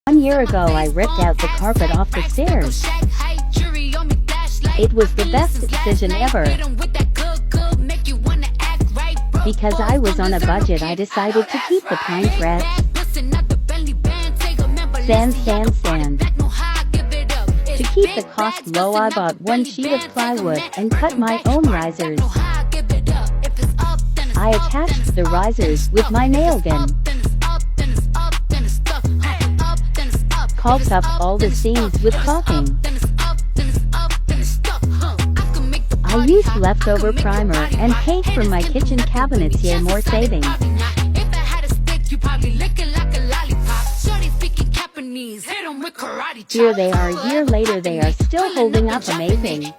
1 year ago I ripped out the carpet off the stairs. It was the best decision ever. Because I was on a budget, I decided to keep the pine threads. Sand. To keep the cost low, I bought 1 sheet of plywood and cut my own risers. I attached the risers with my nail gun. Caulked up all the seams with caulking. I used leftover primer and paint from my kitchen cabinets here, more savings. Here they are a year later, they are still holding up amazing.